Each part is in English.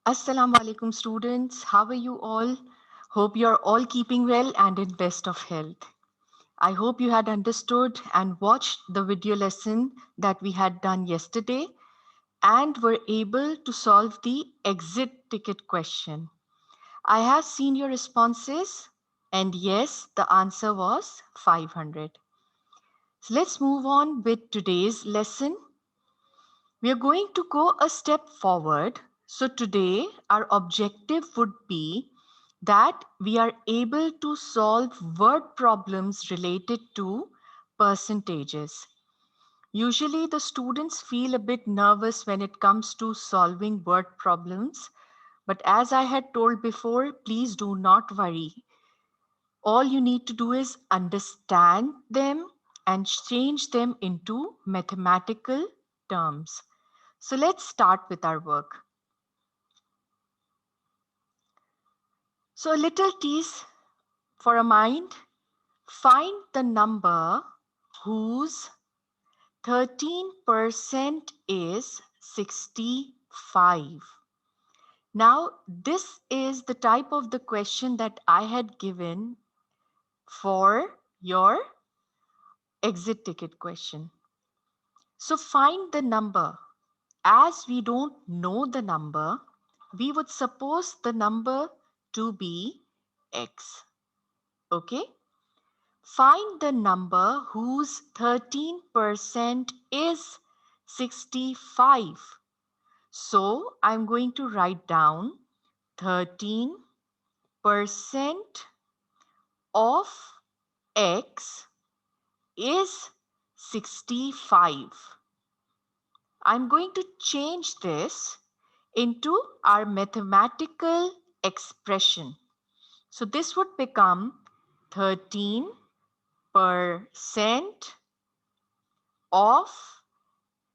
Assalamu alaikum students. How are you all? Hope you're all keeping well and in best of health. I hope you had understood and watched the video lesson that we had done yesterday and were able to solve the exit ticket question. I have seen your responses and yes, the answer was 500. So let's move on with today's lesson. We are going to go a step forward. So today our objective would be that we are able to solve word problems related to percentages. Usually the students feel a bit nervous when it comes to solving word problems. But as I had told before, please do not worry. All you need to do is understand them and change them into mathematical terms. So let's start with our work. So a little tease for a mind. Find the number whose 13% is 65. Now, this is the type of the question that I had given for your exit ticket question. So find the number. As we don't know the number, we would suppose the number to be x. Okay? Find the number whose 13% is 65. So I'm going to write down 13% of x is 65. I'm going to change this into our mathematical expression. So this would become 13% of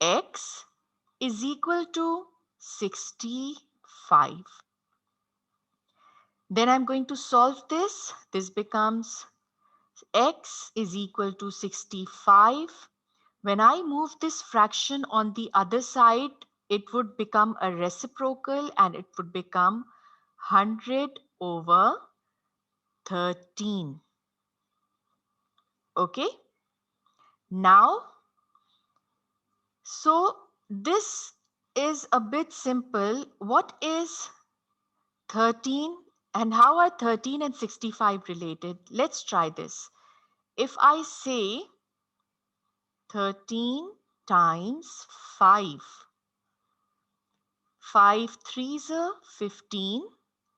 x is equal to 65. Then I'm going to solve this. This becomes x is equal to 65. When I move this fraction on the other side, it would become a reciprocal and it would become 100 over 13. Okay? Now, so this is a bit simple. What is 13 and how are 13 and 65 related? Let's try this. If I say 13 times 5, 5 threes are 15,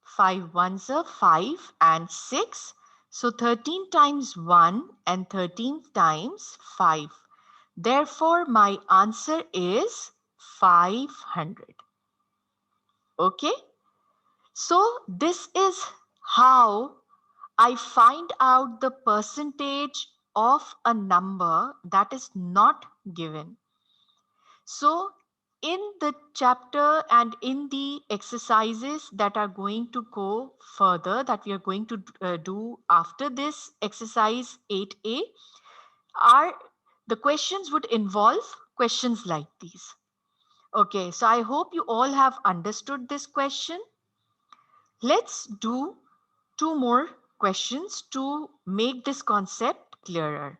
5 ones are 5 and 6. So 13 times 1 and 13 times 5. Therefore, my answer is 500. Okay? So this is how I find out the percentage of a number that is not given. So in the chapter and in the exercises that are going to go further, that we are going to do after this exercise 8a, are the questions would involve questions like these. Okay, so I hope you all have understood this question. Let's do two more questions to make this concept clearer.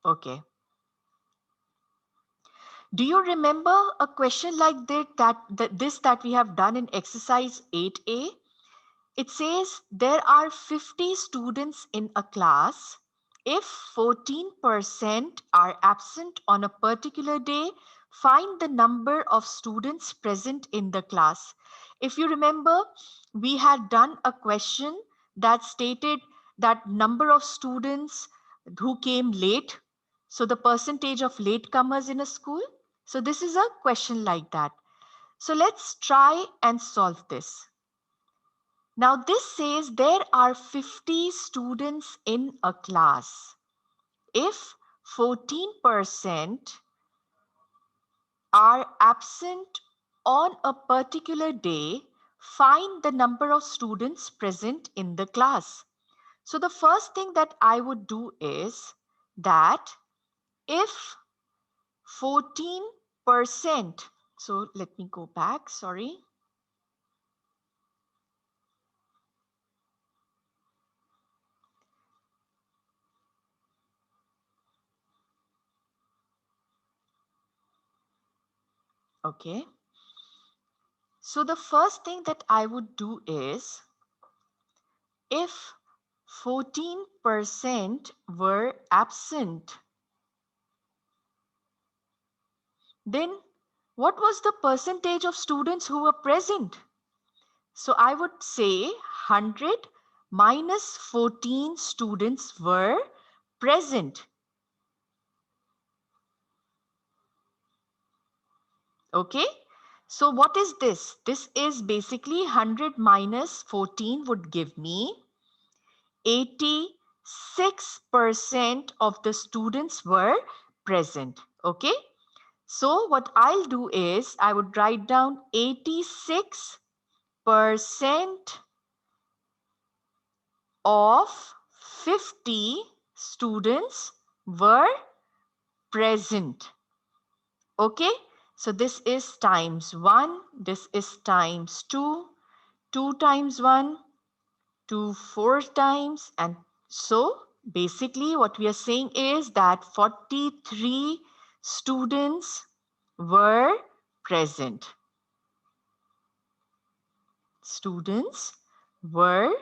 Okay. Do you remember a question like that we have done in exercise 8a? It says there are 50 students in a class. If 14% are absent on a particular day, find the number of students present in the class. If you remember, we had done a question that stated that number of students who came late. So the percentage of latecomers in a school. So this is a question like that. So let's try and solve this. Now this says there are 50 students in a class. If 14% are absent on a particular day, find the number of students present in the class. So the first thing that I would do is that if 14%, so let me go back, sorry. Okay. So the first thing that I would do is, if 14% were absent, then what was the percentage of students who were present? So I would say 100 minus 14 students were present. Okay. So what is this? This is basically 100 minus 14 would give me 86% of the students were present. Okay. So what I'll do is I would write down 86% of 50 students were present. Okay. So this is times 1. This is times 2. 2 times 1. 2 4 times. And so basically what we are saying is that 43 students were present. Students were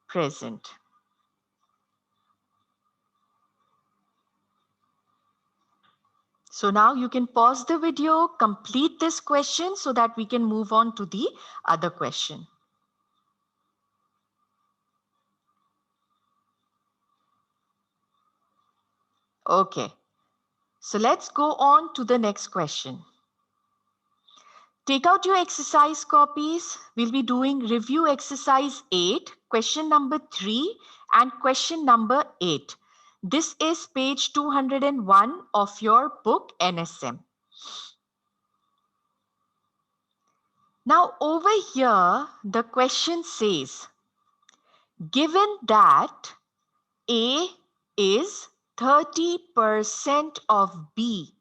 present. So now you can pause the video, complete this question so that we can move on to the other question. Okay, so let's go on to the next question. Take out your exercise copies. We'll be doing review exercise 8, question number 3 and question number 8. This is page 201 of your book NSM. Now over here, the question says, given that A is 30% of B,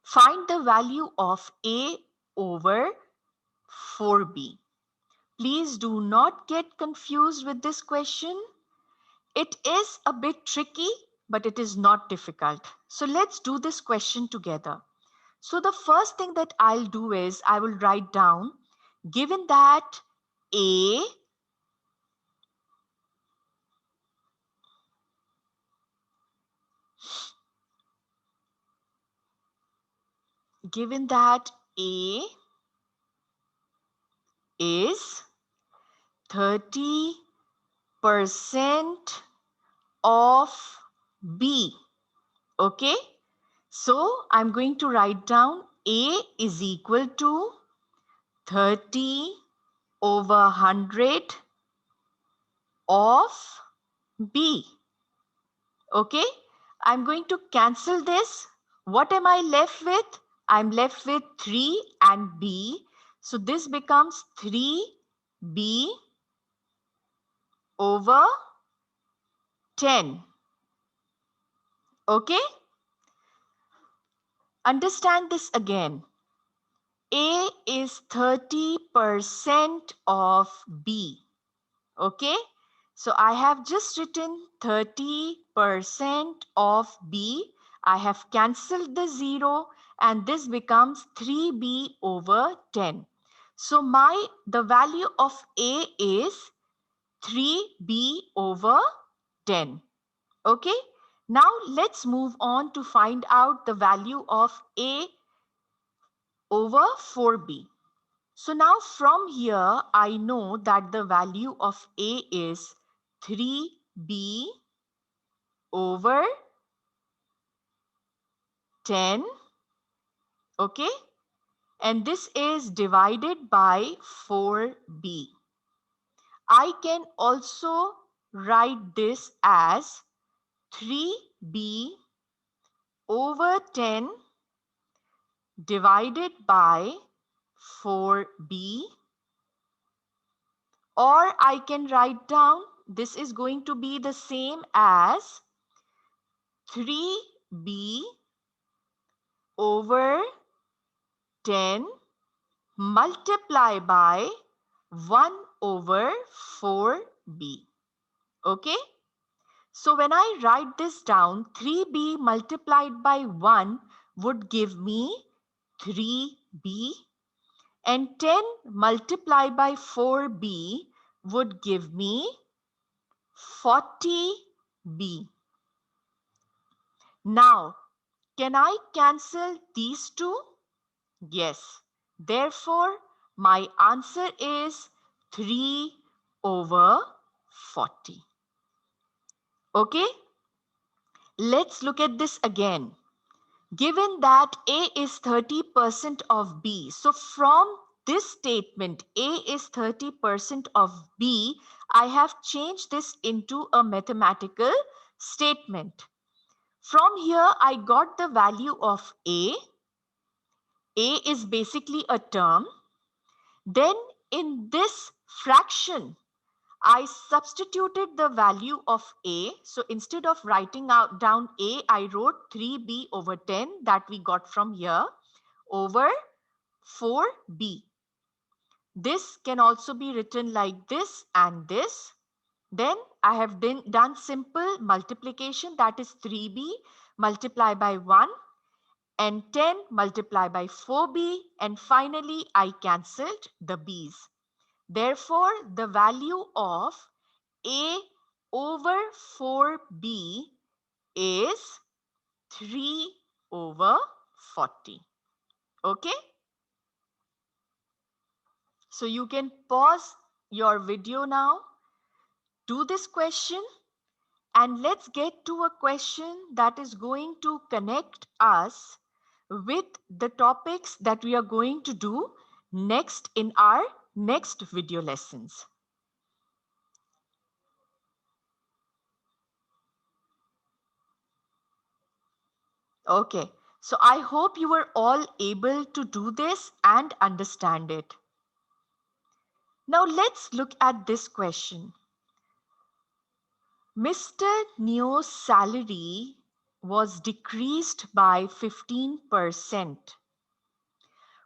find the value of A over 4B. Please do not get confused with this question. It is a bit tricky, but it is not difficult. So let's do this question together. So the first thing that I'll do is I will write down, given that A given that A is 30% of B. Okay. So I'm going to write down A is equal to 30 over 100 of B. Okay. I'm going to cancel this. What am I left with? I'm left with 3 and B. So this becomes 3B over 10. Okay. Understand this again. A is 30% of B. Okay. So I have just written 30% of B. I have cancelled the 0 and this becomes 3B over 10. So the value of A is 3B over 10. Okay. Now let's move on to find out the value of A over 4B. So now from here, I know that the value of A is 3B over 10. Okay. And this is divided by 4B. I can also write this as 3B over 10 divided by 4B, or I can write down this is going to be the same as 3B over 10 multiply by 1 over 4B. Okay. So when I write this down, 3B multiplied by 1 would give me 3B, and 10 multiplied by 4B would give me 40B. Now, can I cancel these two? Yes. Therefore, my answer is 3 over 40. Okay? Let's look at this again. Given that A is 30% of B, so from this statement, A is 30% of B, I have changed this into a mathematical statement. From here, I got the value of A. A is basically a term. Then in this fraction, I substituted the value of A. So instead of writing down A, I wrote 3B over 10 that we got from here over 4B. This can also be written like this and this. Then I have done simple multiplication, that is 3B multiplied by 1 and 10 multiplied by 4B, and finally I cancelled the B's. Therefore, the value of A over 4B is 3 over 40. Okay? So you can pause your video now, do this question, and let's get to a question that is going to connect us with the topics that we are going to do next in our next video lessons. Okay, so I hope you were all able to do this and understand it. Now let's look at this question. Mr. Neo's salary was decreased by 15%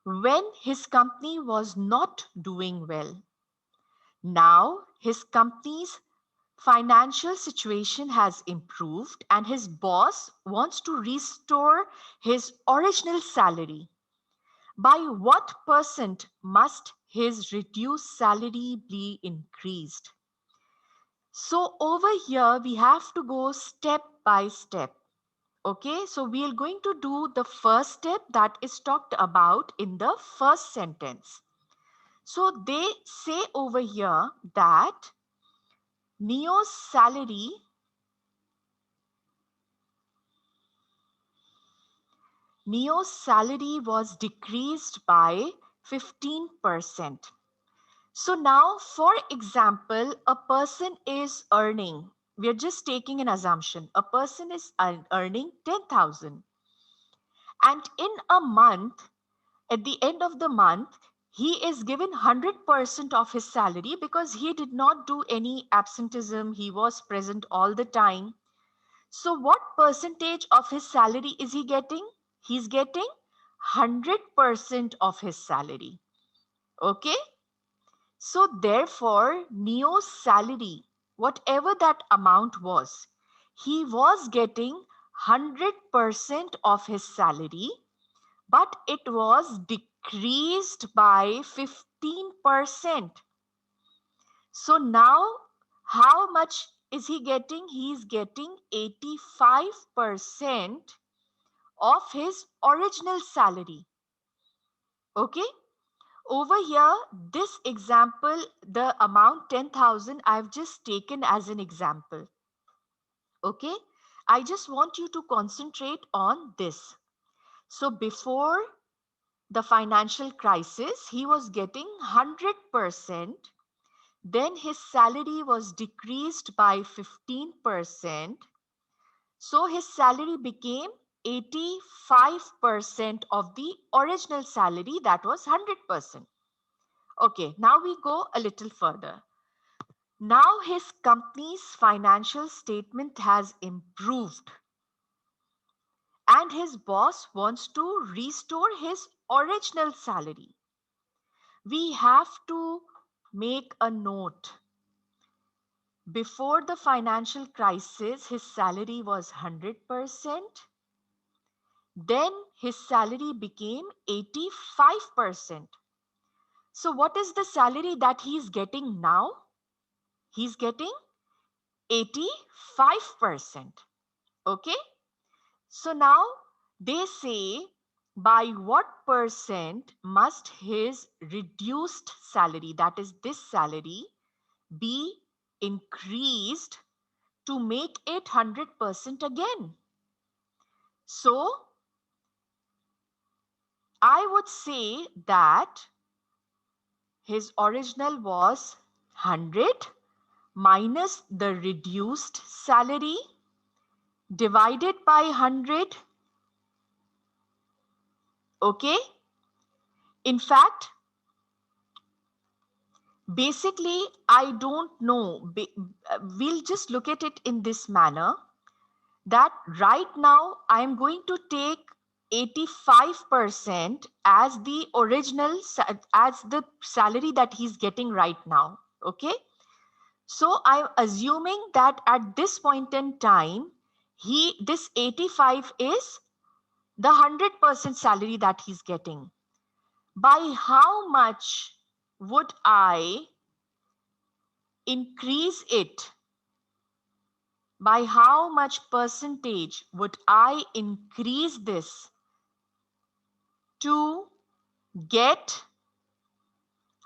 when his company was not doing well. Now his company's financial situation has improved and his boss wants to restore his original salary. By what percent must his reduced salary be increased? So over here, we have to go step by step. Okay, so we are going to do the first step that is talked about in the first sentence. So they say over here that Neo's salary was decreased by 15%. So now, for example, a person is earning, we are just taking an assumption, a person is earning 10,000. And in a month, at the end of the month, he is given 100% of his salary because he did not do any absenteeism. He was present all the time. So what percentage of his salary is he getting? He's getting 100% of his salary. Okay. So therefore, Neo's salary, whatever that amount was, he was getting 100% of his salary, but it was decreased by 15%. So now, how much is he getting? He is getting 85% of his original salary. Okay? Over here, this example, the amount 10,000, I've just taken as an example. Okay? I just want you to concentrate on this. So before the financial crisis, he was getting 100%. Then his salary was decreased by 15%. So his salary became 85% of the original salary, that was 100%. Okay, now we go a little further. Now his company's financial statement has improved and his boss wants to restore his original salary. We have to make a note. Before the financial crisis, his salary was 100%. Then his salary became 85%. So what is the salary that he's getting now? He's getting 85%. Okay. So now they say, by what percent must his reduced salary, that is this salary, be increased to make it 100% again? So I would say that his original was 100 minus the reduced salary divided by 100. Okay. In fact, basically, I don't know. We'll just look at it in this manner, that right now I am going to take 85% as the original, as the salary that he's getting right now. Okay. So I'm assuming that at this point in time, this 85 is the 100% salary that he's getting. By how much would I increase it? By how much percentage would I increase this to get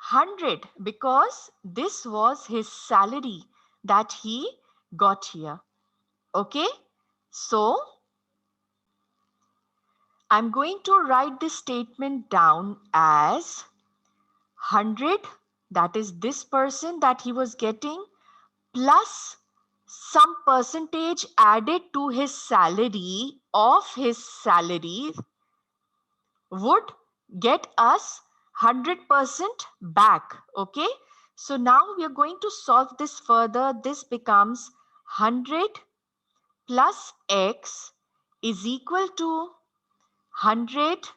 100? Because this was his salary that he got here. Okay. So I'm going to write this statement down as 100, that is this person that he was getting, plus some percentage added to his salary of his salary would get us 100% back. Okay. So now we are going to solve this further. This becomes 100 plus x is equal to 100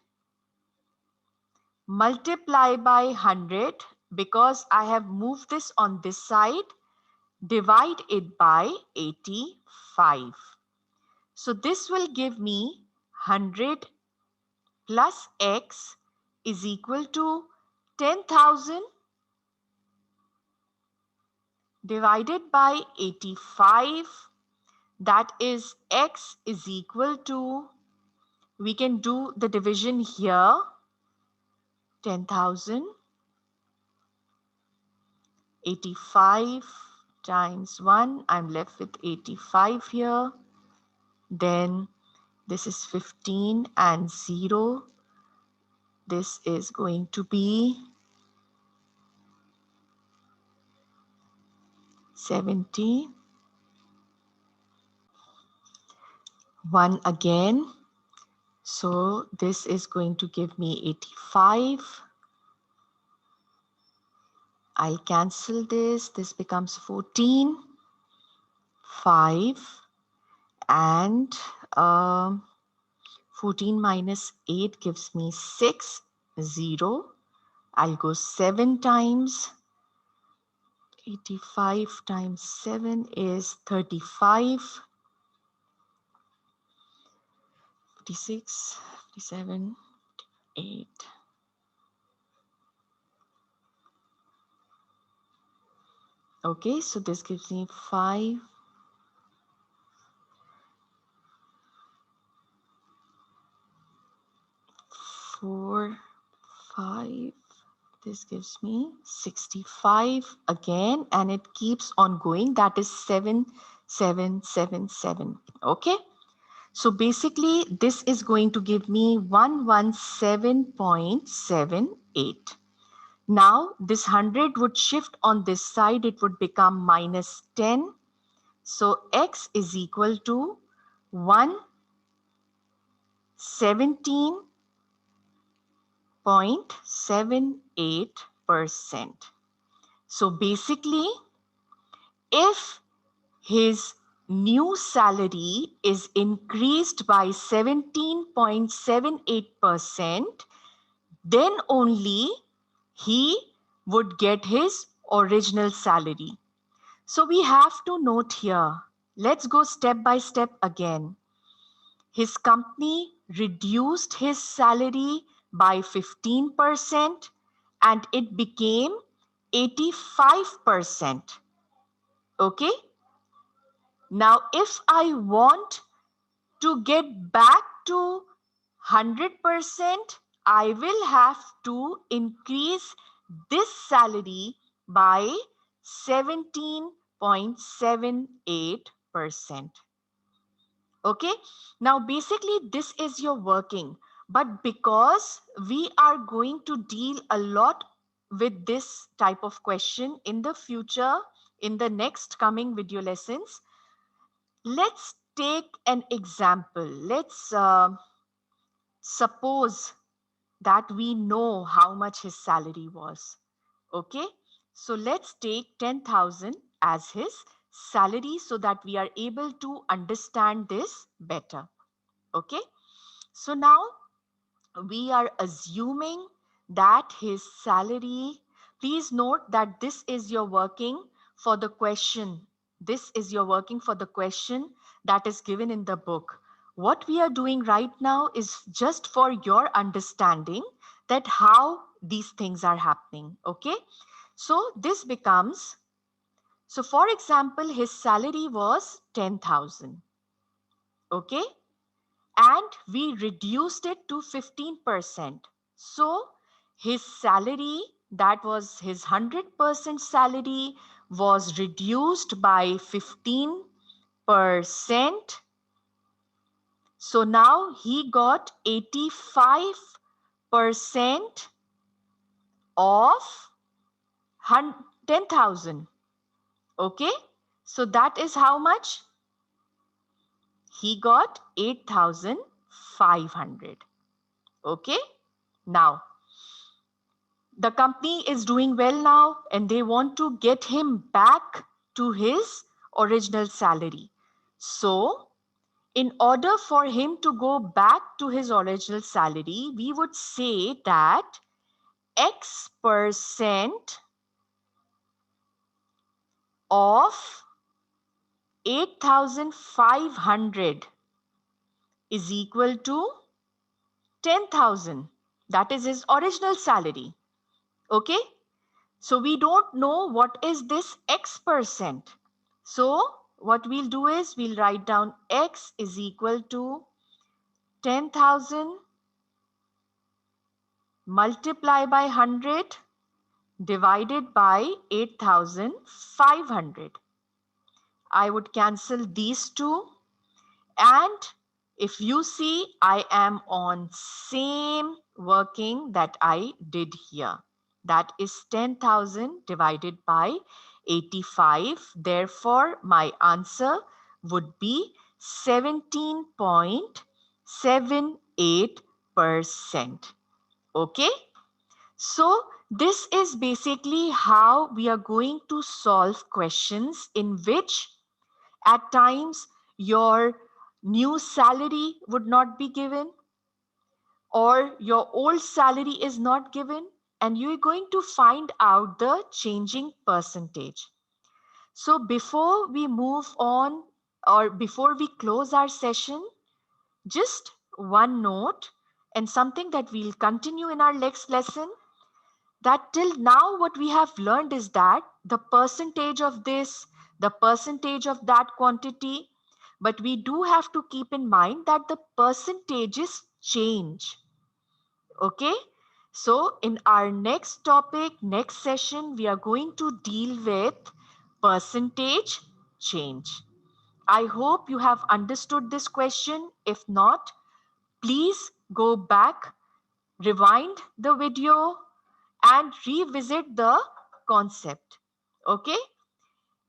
multiply by 100, because I have moved this on this side, divide it by 85. So this will give me 100 plus x is equal to 10,000 divided by 85. That is x is equal to, we can do the division here, 10,000, 85 times 1, I'm left with 85 here. Then this is 15 and 0. This is going to be 70. 1 again. So this is going to give me 85. I'll cancel this. This becomes 14. 5. And 14 minus 8 gives me 6. 0. I'll go 7 times. 85 times 7 is 35. 56, 57, 8. Okay, so this gives me 5. 4, 5. This gives me 65 again, and it keeps on going. That is 7, 7, 7, 7. Okay. So basically, this is going to give me 117.78. Now, this 100 would shift on this side. It would become minus 10. So x is equal to 117.78%. So basically, if his new salary is increased by 17.78%, then only he would get his original salary. So we have to note here, let's go step by step again. His company reduced his salary by 15% and it became 85%. Okay. Now, if I want to get back to 100%, I will have to increase this salary by 17.78%. Okay. Now, basically, this is your working. But because we are going to deal a lot with this type of question in the future, in the next coming video lessons, let's take an example. Let's suppose that we know how much his salary was. Okay. So let's take 10,000 as his salary so that we are able to understand this better. Okay. So now we are assuming that his salary, please note that this is your working for the question. This is your working for the question that is given in the book. What we are doing right now is just for your understanding that how these things are happening. Okay. So this becomes, so for example, his salary was 10,000. Okay. And we reduced it to 15%. So his salary, that was his 100% salary, was reduced by 15%. So now he got 85% of 10,000. Okay. So that is how much? He got 8,500. Okay. Now, the company is doing well now and they want to get him back to his original salary. So, in order for him to go back to his original salary, we would say that X% of 8,500 is equal to 10,000. That is his original salary. Okay. So we don't know what is this X%. So what we'll do is we'll write down X is equal to 10,000 multiplied by 100 divided by 8,500. I would cancel these two. And if you see, I am on same working that I did here. That is 10,000 divided by 85. Therefore, my answer would be 17.78%. Okay. So this is basically how we are going to solve questions in which at times your new salary would not be given or your old salary is not given, and you're going to find out the changing percentage. So before we move on or before we close our session, just one note and something that we'll continue in our next lesson, that till now what we have learned is that the percentage of this, the percentage of that quantity, but we do have to keep in mind that the percentages change. Okay. So in our next topic, next session, we are going to deal with percentage change. I hope you have understood this question. If not, please go back, rewind the video and revisit the concept. Okay.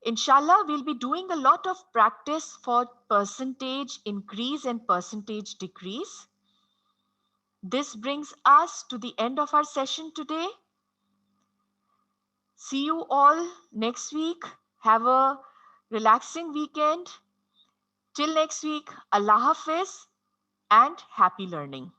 Inshallah, we'll be doing a lot of practice for percentage increase and percentage decrease. This brings us to the end of our session today. See you all next week. Have a relaxing weekend. Till next week, Allah Hafiz and happy learning.